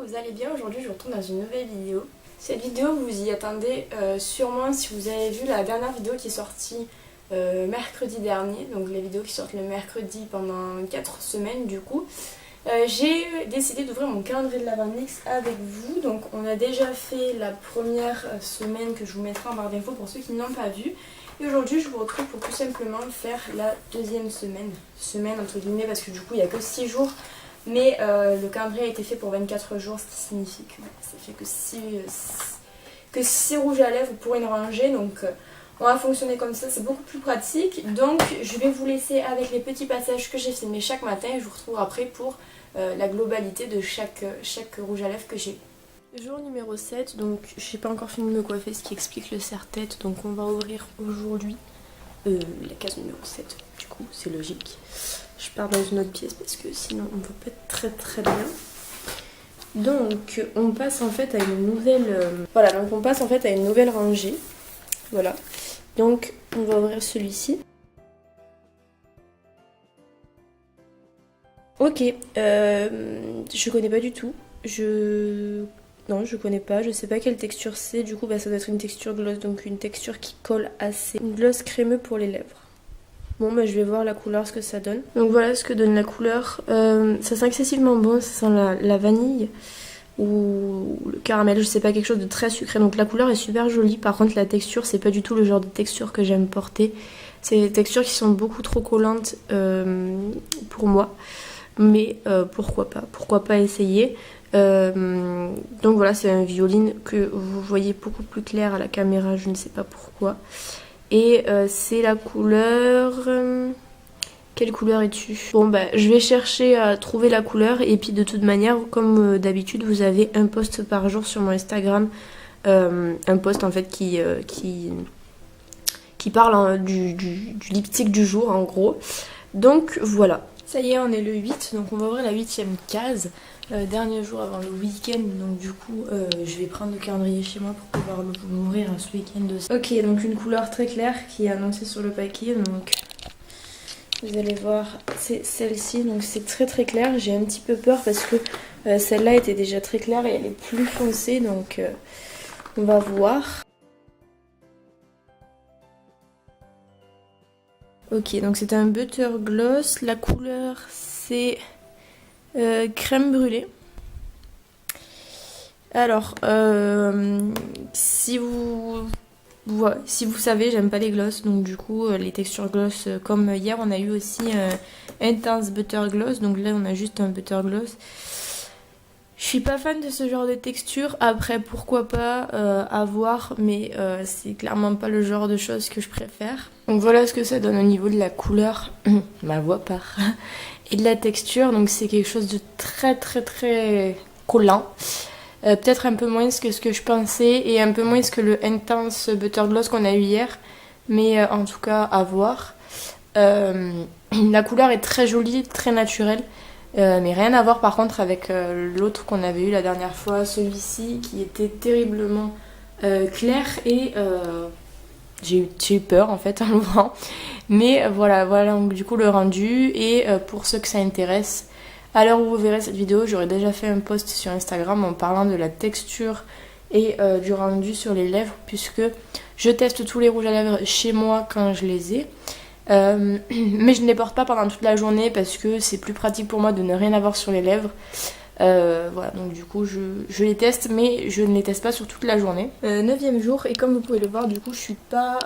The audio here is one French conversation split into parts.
que vous allez bien. Aujourd'hui je vous retrouve dans une nouvelle vidéo. Cette vidéo vous y attendez sûrement si vous avez vu la dernière vidéo qui est sortie mercredi dernier. Donc les vidéos qui sortent le mercredi pendant 4 semaines du coup. J'ai décidé d'ouvrir mon calendrier de l'Avent Mix avec vous. Donc on a déjà fait la première semaine que je vous mettrai en barre d'infos pour ceux qui n'ont pas vu. Et aujourd'hui je vous retrouve pour tout simplement faire la deuxième semaine. Semaine entre guillemets parce que du coup il n'y a que 6 jours. Mais le calendrier a été fait pour 24 jours, ce qui signifie que ça fait que 6 rouges à lèvres pour une rangée. Donc on va fonctionner comme ça, c'est beaucoup plus pratique. Donc je vais vous laisser avec les petits passages que j'ai filmés chaque matin. Et je vous retrouve après pour la globalité de chaque rouge à lèvres que j'ai. Jour numéro 7, donc je n'ai pas encore fini de me coiffer, ce qui explique le serre-tête. Donc on va ouvrir aujourd'hui la case numéro 7, du coup c'est logique. Je pars dans une autre pièce parce que sinon on ne peut pas être très bien. Donc on passe en fait à une nouvelle on passe en fait à une nouvelle rangée. Voilà. Donc on va ouvrir celui-ci. Ok, je connais pas du tout. Non, je connais pas, je sais pas quelle texture c'est. Du coup ça doit être une texture gloss, donc une texture qui colle assez. Une gloss crémeux pour les lèvres. Bon je vais voir la couleur, ce que ça donne. Donc voilà ce que donne la couleur. Ça sent excessivement bon, ça sent la vanille ou le caramel, je sais pas, quelque chose de très sucré. Donc la couleur est super jolie, par contre la texture c'est pas du tout le genre de texture que j'aime porter. C'est des textures qui sont beaucoup trop collantes pour moi. Mais pourquoi pas essayer. Donc voilà, c'est un violine que vous voyez beaucoup plus clair à la caméra, je ne sais pas pourquoi. Et c'est la couleur... Quelle couleur es-tu? Bon je vais chercher à trouver la couleur. Et puis de toute manière, comme d'habitude, vous avez un post par jour sur mon Instagram. Un post en fait qui parle du lipstick du jour en gros. Donc voilà. Ça y est, on est le 8, donc on va ouvrir la 8e case. Dernier jour avant le week-end, donc du coup je vais prendre le calendrier chez moi pour pouvoir l'ouvrir ce week-end aussi. Ok, donc une couleur très claire qui est annoncée sur le paquet, donc vous allez voir, c'est celle-ci, donc c'est très clair. J'ai un petit peu peur parce que celle-là était déjà très claire et elle est plus foncée, donc on va voir. Ok, donc c'est un butter gloss, la couleur c'est crème brûlée. Alors, si vous savez, j'aime pas les gloss, donc du coup les textures gloss, comme hier on a eu aussi Intense Butter Gloss, donc là on a juste un butter gloss. Je suis pas fan de ce genre de texture, après pourquoi pas à voir, mais c'est clairement pas le genre de choses que je préfère. Donc voilà ce que ça donne au niveau de la couleur, ma voix part, et de la texture, donc c'est quelque chose de très collant. Peut-être un peu moins que ce que je pensais et un peu moins que le Intense Butter Gloss qu'on a eu hier, mais en tout cas à voir. La couleur est très jolie, très naturelle, mais rien à voir par contre avec l'autre qu'on avait eu la dernière fois, celui-ci qui était terriblement clair et j'ai eu peur en fait en l'ouvrant. Mais voilà donc du coup le rendu. Et pour ceux que ça intéresse, à l'heure où vous verrez cette vidéo, j'aurais déjà fait un post sur Instagram en parlant de la texture et du rendu sur les lèvres, puisque je teste tous les rouges à lèvres chez moi quand je les ai. Mais je ne les porte pas pendant toute la journée parce que c'est plus pratique pour moi de ne rien avoir sur les lèvres. Voilà, donc du coup je les teste, mais je ne les teste pas sur toute la journée. 9e jour, et comme vous pouvez le voir, du coup je suis pas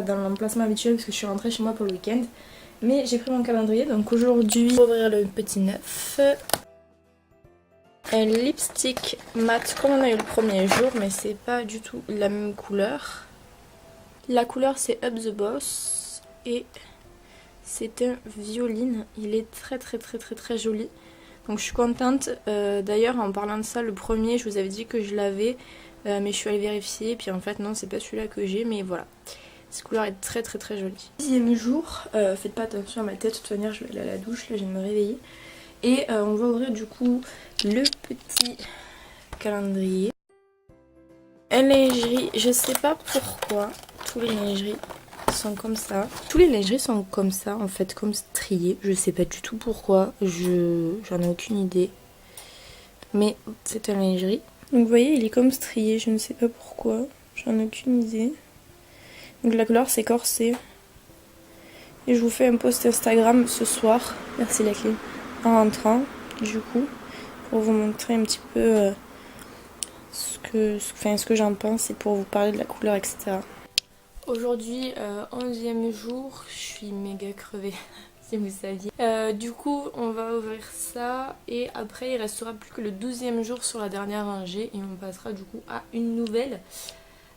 dans l'emplacement habituel parce que je suis rentrée chez moi pour le week-end. Mais j'ai pris mon calendrier, donc aujourd'hui, on va ouvrir le petit 9. Un lipstick mat comme on a eu le premier jour, mais c'est pas du tout la même couleur. La couleur c'est Up the Boss et c'est un violine. Il est très joli. Donc je suis contente. D'ailleurs en parlant de ça, le premier je vous avais dit que je l'avais, mais je suis allée vérifier. Et puis en fait non, c'est pas celui-là que j'ai, mais voilà. Cette couleur est très jolie. 10e jour, faites pas attention à ma tête, de toute manière je vais aller à la douche, là je viens de me réveiller. Et on va ouvrir du coup le petit calendrier. Un lingerie, je sais pas pourquoi tous les lingeries sont comme ça. Tous les lingeries sont comme ça en fait, comme striés. Je sais pas du tout pourquoi, j'en ai aucune idée. mais c'est un lingerie. Donc vous voyez, il est comme strié, je ne sais pas pourquoi, j'en ai aucune idée. Donc la couleur c'est corsé. Et je vous fais un post Instagram ce soir, merci la clé, en rentrant, du coup, pour vous montrer un petit peu ce que j'en pense et pour vous parler de la couleur, etc. Aujourd'hui, 11e jour, je suis méga crevée, si vous saviez. Du coup, on va ouvrir ça et après, il restera plus que le 12e jour sur la dernière rangée et on passera du coup à une nouvelle.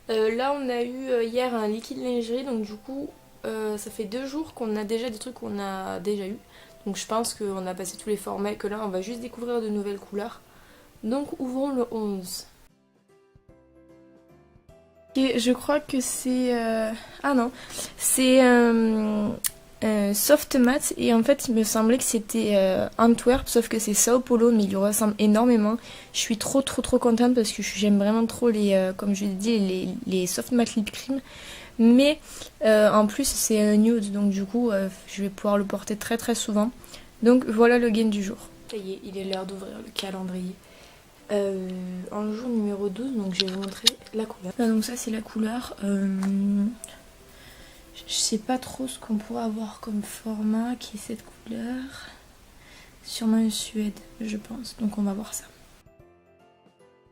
Là, on a eu hier un liquide lingerie, donc du coup, ça fait 2 jours qu'on a déjà des trucs qu'on a déjà eu. Donc je pense qu'on a passé tous les formats et que là, on va juste découvrir de nouvelles couleurs. Donc ouvrons le 11. Et je crois que c'est... Ah non, c'est Soft Matte et en fait il me semblait que c'était Antwerp, sauf que c'est Sao Paulo, mais il lui ressemble énormément. Je suis trop contente parce que j'aime vraiment trop les, comme je l'ai dit, les Soft Matte Lip Cream. Mais en plus c'est un nude, donc du coup je vais pouvoir le porter très souvent. Donc voilà le gain du jour. Ça y est, il est l'heure d'ouvrir le calendrier. En jour numéro 12, donc je vais vous montrer la couleur. Là, donc ça c'est la couleur. Je sais pas trop ce qu'on pourrait avoir comme format qui est cette couleur. Sûrement une suède, je pense. Donc on va voir ça.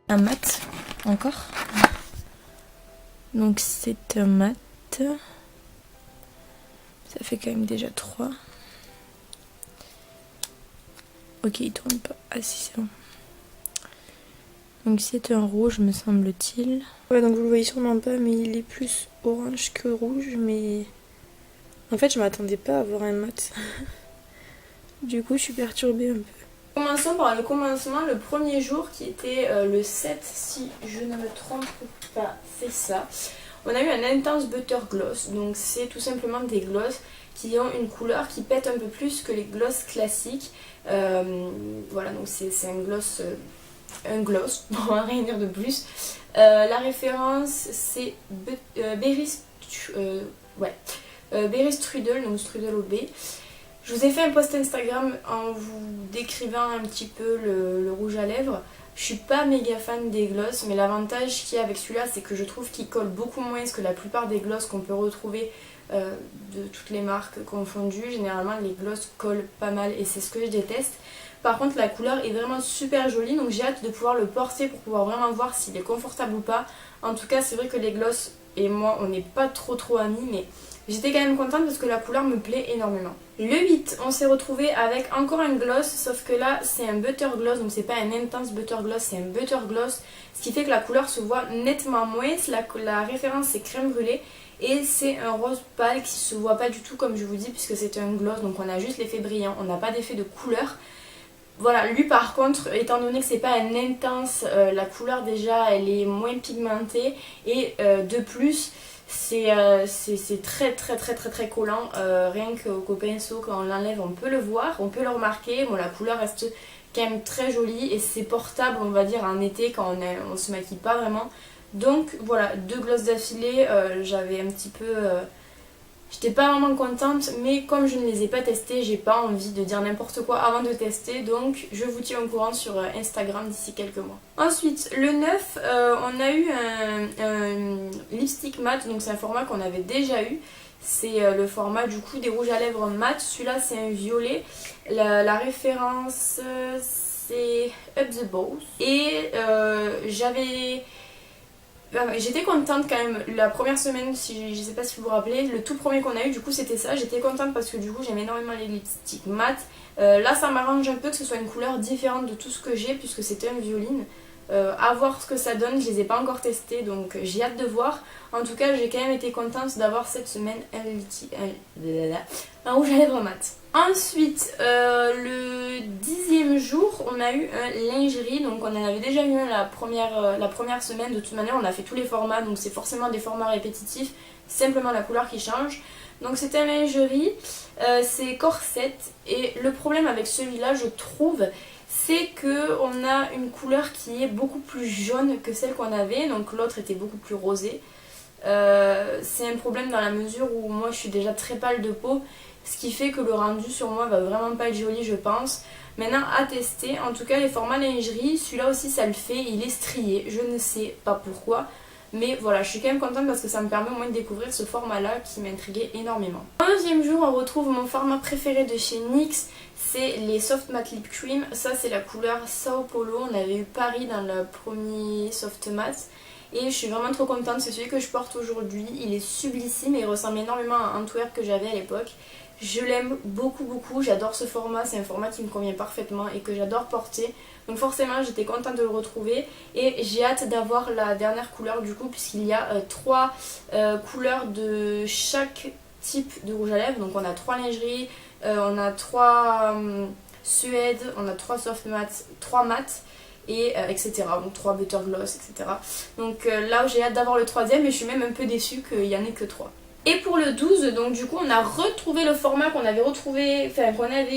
Un mat, encore. Donc c'est un mat. Ça fait quand même déjà 3. Ok, il tourne pas. Ah si, c'est bon. Donc c'est un rouge me semble-t-il. Ouais, donc vous le voyez sûrement pas, mais il est plus orange que rouge, mais en fait je m'attendais pas à avoir un mat. Du coup je suis perturbée un peu. Commençons par le commencement, le premier jour qui était le 7 si je ne me trompe pas, c'est ça. On a eu un Intense Butter Gloss, donc c'est tout simplement des gloss qui ont une couleur qui pète un peu plus que les gloss classiques. Voilà, donc c'est un gloss, on va rien dire de plus. La référence c'est Berry Strudel, donc Strudel au B. Je vous ai fait un post Instagram en vous décrivant un petit peu le rouge à lèvres. Je suis pas méga fan des gloss, mais l'avantage qu'il y a avec celui-là, c'est que je trouve qu'il colle beaucoup moins que la plupart des gloss qu'on peut retrouver de toutes les marques confondues. Généralement, les gloss collent pas mal et c'est ce que je déteste. Par contre, la couleur est vraiment super jolie, donc j'ai hâte de pouvoir le porter pour pouvoir vraiment voir s'il est confortable ou pas. En tout cas, c'est vrai que les gloss et moi, on n'est pas trop amis, mais j'étais quand même contente parce que la couleur me plaît énormément. Le 8, on s'est retrouvé avec encore un gloss, sauf que là c'est un butter gloss, donc c'est pas un intense butter gloss, c'est un butter gloss, ce qui fait que la couleur se voit nettement moins. La référence c'est crème brûlée et c'est un rose pâle qui se voit pas du tout comme je vous dis puisque c'est un gloss, donc on a juste l'effet brillant, on n'a pas d'effet de couleur. Voilà, lui par contre, étant donné que c'est pas un intense, la couleur déjà elle est moins pigmentée et de plus c'est très collant, rien qu'au pinceau quand on l'enlève on peut le voir, on peut le remarquer. Bon, la couleur reste quand même très jolie et c'est portable on va dire en été quand on se maquille pas vraiment. Donc voilà, 2 glosses d'affilée, j'avais un petit peu... J'étais pas vraiment contente, mais comme je ne les ai pas testés, j'ai pas envie de dire n'importe quoi avant de tester, donc je vous tiens au courant sur Instagram d'ici quelques mois. Ensuite, le 9, on a eu un lipstick mat, donc c'est un format qu'on avait déjà eu. C'est le format du coup des rouges à lèvres mat, celui-là c'est un violet. La référence c'est Up the Boss. Et j'étais contente quand même la première semaine, je sais pas si vous vous rappelez, le tout premier qu'on a eu du coup c'était ça. J'étais contente parce que du coup j'aime énormément les lipsticks mat. Là ça m'arrange un peu que ce soit une couleur différente de tout ce que j'ai puisque c'était un violine. À voir ce que ça donne, je les ai pas encore testés donc j'ai hâte de voir. En tout cas j'ai quand même été contente d'avoir cette semaine un rouge à lèvres mat. Ensuite le 10e jour on a eu un lingerie, donc on en avait déjà eu un la première semaine. De toute manière on a fait tous les formats donc c'est forcément des formats répétitifs, simplement la couleur qui change. Donc c'était un lingerie, c'est corset et le problème avec celui-là je trouve c'est qu'on a une couleur qui est beaucoup plus jaune que celle qu'on avait, donc l'autre était beaucoup plus rosé. C'est un problème dans la mesure où moi je suis déjà très pâle de peau, ce qui fait que le rendu sur moi va vraiment pas être joli je pense. Maintenant à tester, en tout cas les formats lingerie, celui-là aussi ça le fait, il est strié, je ne sais pas pourquoi. Mais voilà, je suis quand même contente parce que ça me permet au moins de découvrir ce format-là qui m'intriguait énormément. En deuxième jour, on retrouve mon format préféré de chez NYX, c'est les Soft Matte Lip Cream. Ça, c'est la couleur Sao Paulo. On avait eu Paris dans le premier Soft Matte. Et je suis vraiment trop contente, c'est celui que je porte aujourd'hui. Il est sublissime et il ressemble énormément à Antwerp que j'avais à l'époque. Je l'aime beaucoup beaucoup, j'adore ce format, c'est un format qui me convient parfaitement et que j'adore porter. Donc forcément j'étais contente de le retrouver et j'ai hâte d'avoir la dernière couleur du coup puisqu'il y a 3 couleurs de chaque type de rouge à lèvres. Donc on a 3 lingeries, on a 3 suèdes, on a 3 soft mattes, 3 mattes et etc. Donc 3 butter gloss, etc. Donc là j'ai hâte d'avoir le troisième et je suis même un peu déçue qu'il n'y en ait que 3. Et pour le 12, donc du coup on a retrouvé le format qu'on avait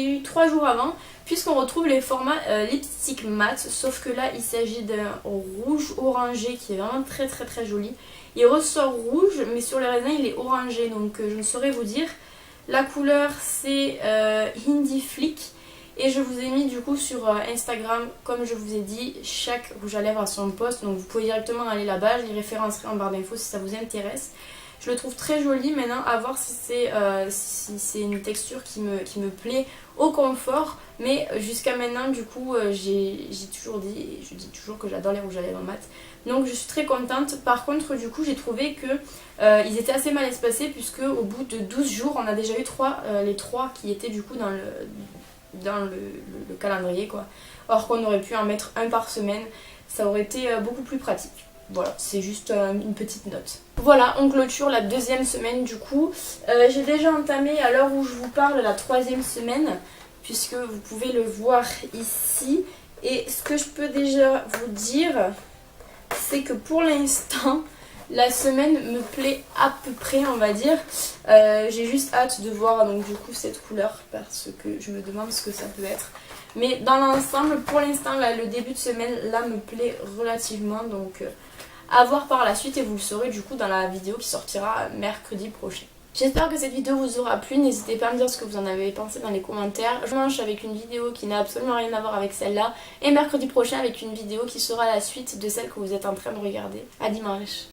eu 3 jours avant, puisqu'on retrouve les formats lipstick mat, sauf que là il s'agit d'un rouge orangé qui est vraiment très très très joli. Il ressort rouge mais sur le raisin il est orangé, donc je ne saurais vous dire. La couleur c'est Hindi Flick et je vous ai mis du coup sur Instagram, comme je vous ai dit, chaque rouge à lèvres a son post, donc vous pouvez directement aller là-bas, je les référencerai en barre d'infos si ça vous intéresse. Je le trouve très joli, maintenant à voir si c'est une texture qui me plaît au confort. Mais jusqu'à maintenant du coup j'ai toujours dit, et je dis toujours que j'adore les rouges à lèvres mat. Donc je suis très contente. Par contre du coup j'ai trouvé que ils étaient assez mal espacés puisque au bout de 12 jours on a déjà eu les 3 qui étaient du coup dans le calendrier quoi. Or qu'on aurait pu en mettre un par semaine, ça aurait été beaucoup plus pratique. Voilà, c'est juste une petite note. Voilà, on clôture la deuxième semaine du coup. J'ai déjà entamé à l'heure où je vous parle la 3e semaine, puisque vous pouvez le voir ici. Et ce que je peux déjà vous dire, c'est que pour l'instant, la semaine me plaît à peu près, on va dire. J'ai juste hâte de voir donc du coup cette couleur, parce que je me demande ce que ça peut être. Mais dans l'ensemble, pour l'instant, le début de semaine, là, me plaît relativement, donc à voir par la suite et vous le saurez du coup dans la vidéo qui sortira mercredi prochain. J'espère que cette vidéo vous aura plu, n'hésitez pas à me dire ce que vous en avez pensé dans les commentaires. Je mange avec une vidéo qui n'a absolument rien à voir avec celle-là et mercredi prochain avec une vidéo qui sera la suite de celle que vous êtes en train de regarder. À dimanche.